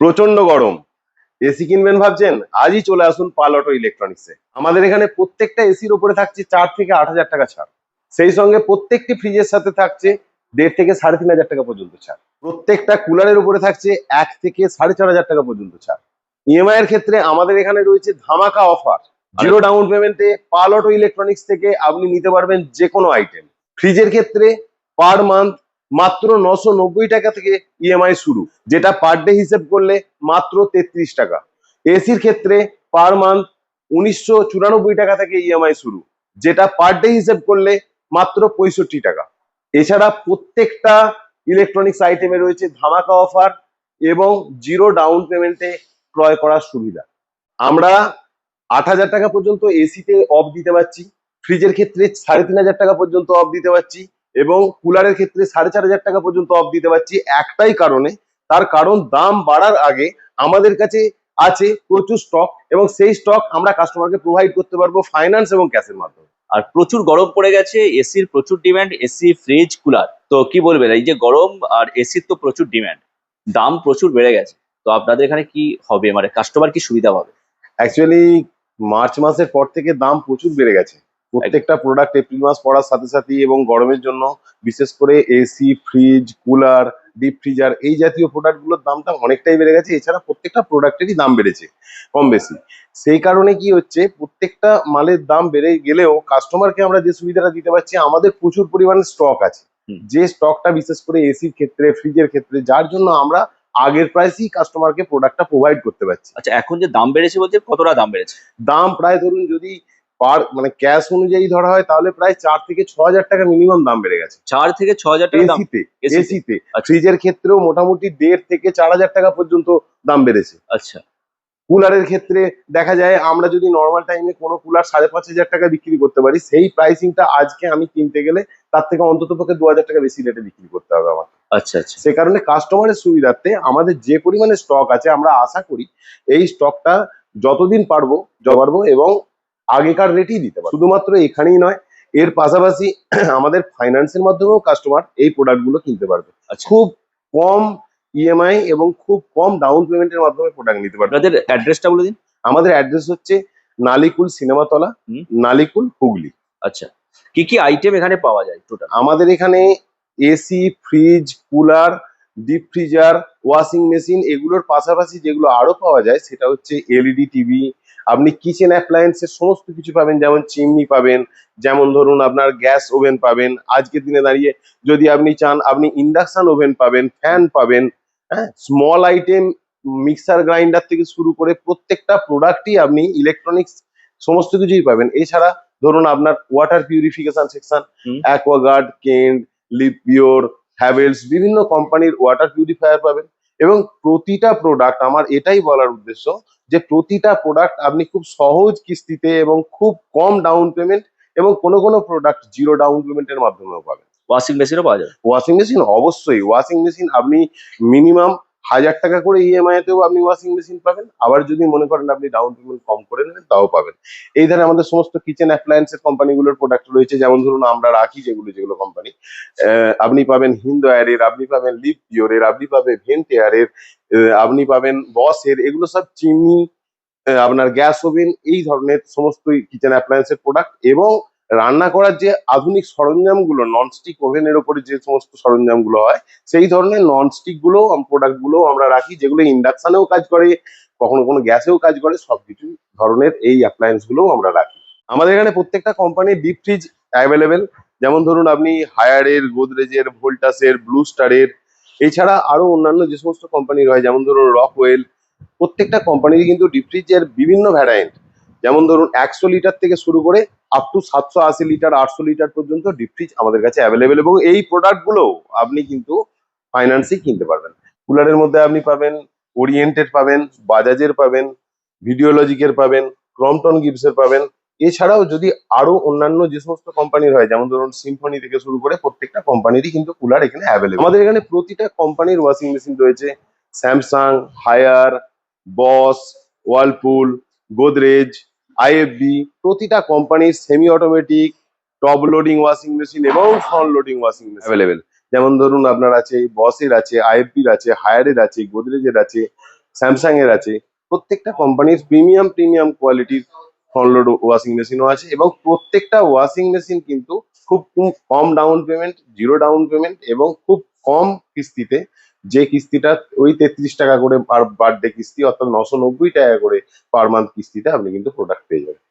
প্রচন্ড গরম, এসি কিনবেন ভাবছেন? আজই চলে আসুন পাল অটো ইলেকট্রনিক্সে। আমাদের এখানে প্রত্যেকটা এসির উপরে থাকছে 4 থেকে 8,000 টাকা ছাড়। সেই সঙ্গে প্রত্যেকটি ফ্রিজের সাথে থাকছে 1.5 থেকে 3,500 টাকা পর্যন্ত ছাড়। প্রত্যেকটা কুলারের উপরে থাকছে 1 থেকে 4,500 টাকা পর্যন্ত ছাড়। ইএমআই এর ক্ষেত্রে আমাদের এখানে রয়েছে ধামাকা অফার। জিরো ডাউন পেমেন্টে পাল অটো ইলেকট্রনিক্স থেকে আপনি নিতে পারবেন যে কোনো আইটেম। ফ্রিজের ক্ষেত্রে পার মান্থ মাত্র 990 টাকা থেকে ইএমআই শুরু, যেটা পার ডে হিসেব করলে মাত্র 33 টাকা। এসির ক্ষেত্রে পার মান্থ 1994 টাকা থেকে ইএমআই শুরু, যেটা পার ডে হিসেব করলে মাত্র 65 টাকা। এছাড়া প্রত্যেকটা ইলেকট্রনিক্স আইটেমে রয়েছে ধামাকা অফার এবং জিরো ডাউন পেমেন্টে ক্রয় করার সুবিধা। আমরা 8,000 টাকা পর্যন্ত এসিতে অফ দিতে পারছি, ফ্রিজের ক্ষেত্রে 3,500 টাকা পর্যন্ত অফ দিতে পারছি এবং কুলারের ক্ষেত্রে 4,500 টাকা পর্যন্ত অফ দিতে পারছি। একটাই কারণে, তার কারণ দাম বাড়ার আগে আমাদের কাছে আছে প্রচুর স্টক এবং সেই স্টক আমরা কাস্টমারকে প্রোভাইড করতে পারবো ফাইন্যান্স এবং ক্যাশের মাধ্যমে। আর প্রচুর গরম পড়ে গেছে, এসির প্রচুর ডিমান্ড, এসি ফ্রিজ কুলার। তো কি বলবেন, এই যে গরম আর এসির তো প্রচুর ডিমান্ড, দাম প্রচুর বেড়ে গেছে, তো আপনাদের এখানে কি হবে, মানে কাস্টমার কি সুবিধা পাবে? অ্যাকচুয়ালি মার্চ মাসের পর থেকে দাম প্রচুর বেড়ে গেছে। প্রত্যেকটা প্রোডাক্ট এপ্রিল মাস পড়ার সাথে সাথে এবং গরমের জন্য বিশেষ করে AC, fridge, cooler, deep freezer এই জাতীয় প্রোডাক্টগুলোর দামটা অনেকটাই বেড়ে গেছে। এছাড়া প্রত্যেকটা প্রোডাক্টেরই দাম বেড়েছে কম বেশি। সেই কারণে কি হচ্ছে, প্রত্যেকটা মালের দাম বেড়ে গেলেও কাস্টমারকে আমরা যে সুবিধাটা দিতে পারছি, আমাদের প্রচুর পরিমাণে স্টক আছে, যে স্টকটা বিশেষ করে এসির ক্ষেত্রে, ফ্রিজের ক্ষেত্রে, যার জন্য আমরা আগের প্রাইসেই কাস্টমারকে প্রোডাক্টটা প্রোভাইড করতে পারছি। আচ্ছা, এখন যে দাম বেড়েছে বলতে কতটা দাম বেড়েছে? দাম প্রায় ধরুন যদি মানে ক্যাশ অনুযায়ী ধরা হয় তাহলে প্রায় 4 থেকে 6,000 টাকা মিনিমাম দাম বেড়ে গেছে 4 থেকে 6,000 টাকা দাম? এসিতে। এসিতে? এসিতে আচ্ছা ফ্রিজের ক্ষেত্রেও মোটামুটি 1.5 থেকে 4,000 টাকা পর্যন্ত দাম বেড়েছে। আচ্ছা। কুলারের ক্ষেত্রে দেখা যায় আমরা যদি নর্মাল টাইমে কোনো কুলার 5,500 টাকা বিক্রি করতে পারি, সেই প্রাইসিংটা আজকে আমি কিনতে গেলে তার থেকে অন্তত পক্ষে 2,000 টাকা বেশি রেটে বিক্রি করতে হবে আমার। আচ্ছা আচ্ছা। সে কারণে কাস্টমারের সুবিধার্থে আমাদের যে পরিমাণে স্টক আছে, আমরা আশা করি এই স্টকটা যতদিন পারবো জমাবো এবং আগেকার রেটেই দিতে পারবো। শুধুমাত্র এখানেই নয়, এর পাশাপাশি আমাদের ফাইন্যান্সের মাধ্যমেও কাস্টমার এই প্রোডাক্টগুলো কিনতে পারবে। আচ্ছা, খুব কম ইএমআই এবং খুব কম ডাউন পেমেন্টের মাধ্যমে প্রোডাক্ট নিতে পারবে। আপনাদের অ্যাড্রেসটা বলে দিন। আমাদের অ্যাড্রেস হচ্ছে নালিকুল সিনেমাতলা, নালিকুল, হুগলি। আচ্ছা, কি কি আইটেম এখানে পাওয়া যায় টোটাল? আমাদের এখানে AC, fridge, cooler, deep freezer, washing machine, এগুলোর পাশাপাশি যেগুলো আরো পাওয়া যায় সেটা হচ্ছে এলইডি টিভি, আপনি কিচেন অ্যাপ্লায়েন্সের সমস্ত কিছু পাবেন, যেমন চিমনি পাবেন, যেমন ধরুন আপনার গ্যাস ওভেন পাবেন, আজকের দিনে দাঁড়িয়ে যদি আপনি চান আপনি ইন্ডাকশন ওভেন পাবেন, ফ্যান পাবেন, হ্যাঁ, স্মল আইটেম মিক্সার গ্রাইন্ডার থেকে শুরু করে প্রত্যেকটা প্রোডাক্টই আপনি ইলেকট্রনিক্স সমস্ত কিছুই পাবেন। এছাড়া ধরুন আপনার water purification section, Aquaguard, Kent, Livpure, Havells, বিভিন্ন কোম্পানির ওয়াটার পিউরিফায়ার পাবেন। এবং প্রতিটা প্রোডাক্ট, আমার এটাই বলার উদ্দেশ্য যে প্রতিটা প্রোডাক্ট আপনি খুব সহজ কিস্তিতে এবং খুব কম ডাউন পেমেন্ট এবং কোনো কোনো প্রোডাক্ট জিরো ডাউন পেমেন্টের মাধ্যমেও পাবেন। ওয়াশিং মেশিনও পাওয়া যায়? ওয়াশিং মেশিন অবশ্যই, ওয়াশিং মেশিন আপনি মিনিমাম 1,000 টাকা করে ইএমআই তেও আপনি ওয়াশিং মেশিন পাবেন। আবার যদি মনে করেন আপনি ডাউন পেমেন্ট কম করে নেবেন তাও পাবেন। এই ধরনের আমাদের সমস্ত কিচেন অ্যাপ্লায়েন্সের কোম্পানিগুলোর প্রোডাক্ট রয়েছে, যেমন ধরুন আমরা রাখি যেগুলো কোম্পানি, আপনি পাবেন হিন্দওয়্যারের, আপনি পাবেন লিপ পিওরের, আপনি পাবেন ভেন্টেয়ারের, আপনি পাবেন বসের, এগুলো সব চিমনি, আপনার গ্যাস ওভেন, এই ধরনের সমস্ত কিচেন অ্যাপ্লায়েন্সের প্রোডাক্ট। এবং রান্না করার যে আধুনিক সরঞ্জামগুলো, ননস্টিক ওভেনের ওপরে যে সমস্ত সরঞ্জামগুলো হয়, সেই ধরনের ননস্টিক গুলো প্রোডাক্ট গুলো আমরা রাখি, যেগুলো ইন্ডাকশনেও কাজ করে, কখনো কোনো গ্যাসেও কাজ করে, সবকিছু ধরনের এই অ্যাপ্লায়েন্স গুলোও আমরা রাখি। আমাদের এখানে প্রত্যেকটা কোম্পানির ডিপ ফ্রিজ অ্যাভেলেবেল, যেমন ধরুন আপনি হায়ারের, গোদরেজের, ভোল্টাসের, ব্লু স্টারের, এছাড়া আরো অন্যান্য যে সমস্ত কোম্পানি রয়েছে যেমন ধরুন রকওয়েল, প্রত্যেকটা কোম্পানির কিন্তু ডিপ ফ্রিজের বিভিন্ন ভ্যারায়েন্ট, যেমন ধরুন 100 লিটার থেকে শুরু করে আপ টু 780 লিটার, 800 লিটার পর্যন্ত ডিপ ফ্রিজ আমাদের কাছে অ্যাভেলেবেল এবং এই প্রোডাক্টগুলো আপনি কিন্তু ফাইন্যান্সে কিনতে পারবেন। কুলারের মধ্যে আপনি পাবেন ওরিয়েন্টেড পাবেন, বাজাজের পাবেন, ভিডিওলজিকের পাবেন, ক্রম্পটন গিবসের পাবেন। এছাড়াও যদি আরো অন্যান্য যে সমস্ত কোম্পানির হয়, যেমন ধরুন সিম্ফনি থেকে শুরু করে প্রত্যেকটা কোম্পানিরই কিন্তু কুলার এখানে অ্যাভেলেবেল। আমাদের এখানে প্রতিটা কোম্পানির ওয়াশিং মেশিন রয়েছে, Samsung, Haier, Bosch, Whirlpool, Godrej, IFB, প্রতিটা কোম্পানির semi automatic, top loading washing machine এবং front loading washing machine available. যেমন ধরুন আপনার আছে বসের আছে, আইএফবির আছে, হায়ারের আছে, গোদরেজের আছে, স্যামসাং এর আছে, প্রত্যেকটা কোম্পানির প্রিমিয়াম কোয়ালিটির ফ্রন্ট লোড ওয়াশিং মেশিনও আছে, এবং প্রত্যেকটা ওয়াশিং মেশিন কিন্তু খুব খুব কম down payment, zero down payment, এবং খুব কম কিস্তিতে, যে কিস্তিটা ওই 33 টাকা করে পার বার্থডে কিস্তি, অর্থাৎ 990 টাকা করে পার মান্থ কিস্তিতে আপনি কিন্তু প্রোডাক্ট পেয়ে যাবেন।